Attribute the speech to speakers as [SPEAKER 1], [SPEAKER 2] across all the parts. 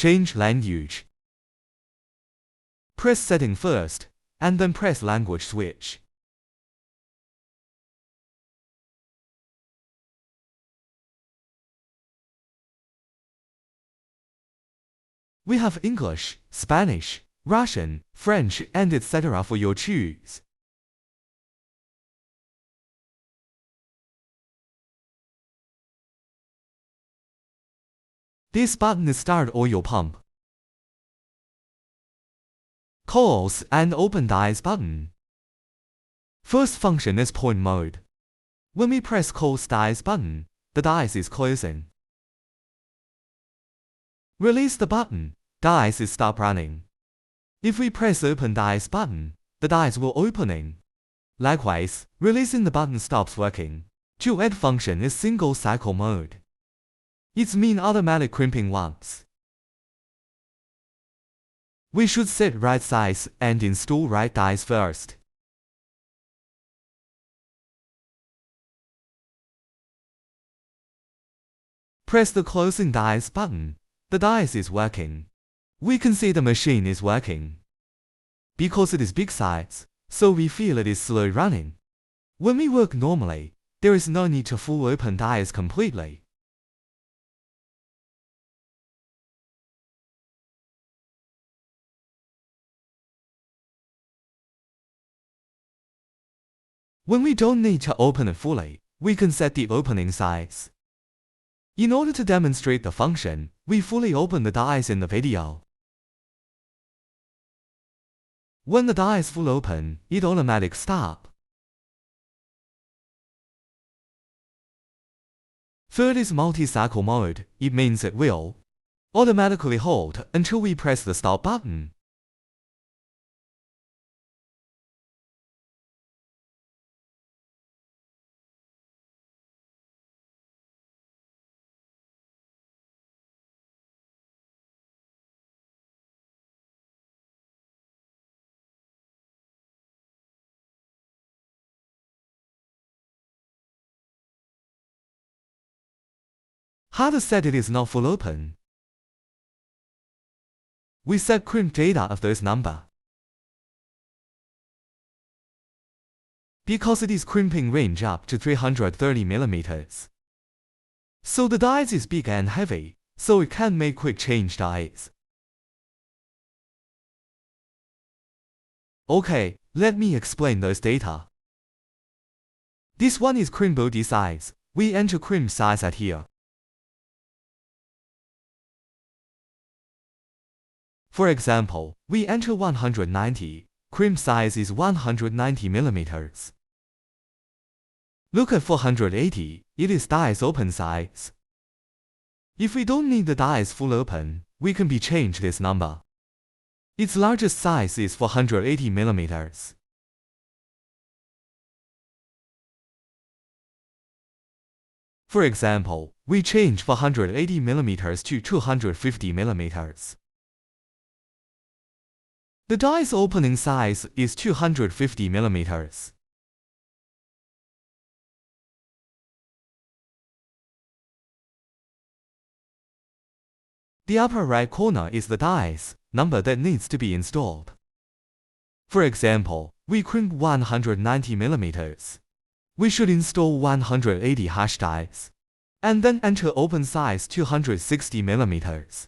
[SPEAKER 1] Change language. Press setting first, and then press language switch. We have English, Spanish, Russian, French, and etc. for your choose. This button is Start Oil Pump. Close and Open Dies button. First function is point mode. When we press Close Dies button, the dies is closing. Release the button, dies is stop running. If we press Open Dies button, the dies will opening. Likewise, releasing the button stops working. Duet function is single cycle mode. It's mean automatic crimping once. We should set right size and install right dies first. Press the closing dies button. The dies is working. We can see the machine is working. Because it is big size, so we feel it is slow running. When we work normally, there is no need to full open dies completely. When we don't need to open it fully, we can set the opening size. In order to demonstrate the function, we fully open the dies in the video. When the die is full open, it automatic stop. Third is multi-cycle mode. It means it will automatically hold until we press the stop button. How to set it is not full open. We set crimp data of this number. Because it is crimping range up to 330 mm. So the dies is big and heavy, so it can make quick change dies. Okay, let me explain those data. This one is crimp body size. We enter crimp size at here. For example, we enter 190, crimp size is 190 mm. Look at 480, it is dies open size. If we don't need the dies full open, we can change this number. Its largest size is 480 mm. For example, we change 480 mm to 250 mm. The dies opening size is 250 mm. The upper right corner is the dies number that needs to be installed. For example, we crimp 190 mm. We should install 180 hash dies, and then enter open size 260 mm.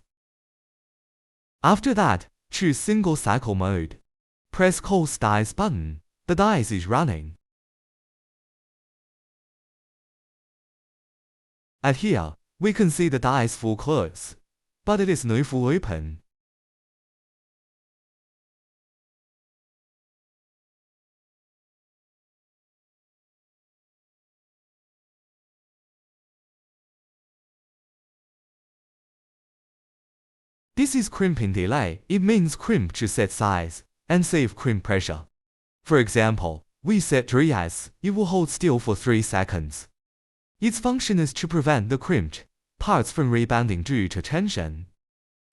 [SPEAKER 1] After that, choose single cycle mode. Press close dies button. The dies is running. At here, we can see the dies full close, but it is no full open. This is crimping delay. It means crimp to set size and save crimp pressure. For example, we set 3S, it will hold still for 3 seconds. Its function is to prevent the crimped parts from rebounding due to tension.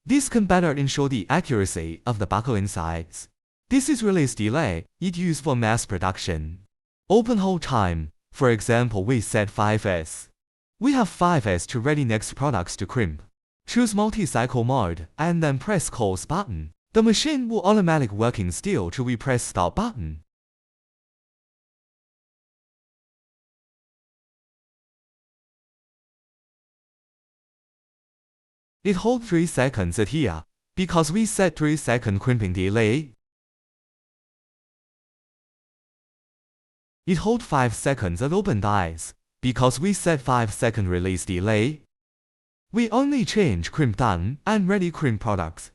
[SPEAKER 1] This can better ensure the accuracy of the buckling size. This is release delay, it used for mass production. Open hold time, for example we set 5S. We have 5S to ready next products to crimp. Choose multi-cycle mode, and then press close button. The machine will automatic working still till we press stop button. It holds 3 seconds at here, because we set 3-second crimping delay. It holds 5 seconds at open dies, because we set 5-second release delay. We only change crimp done and ready crimp products.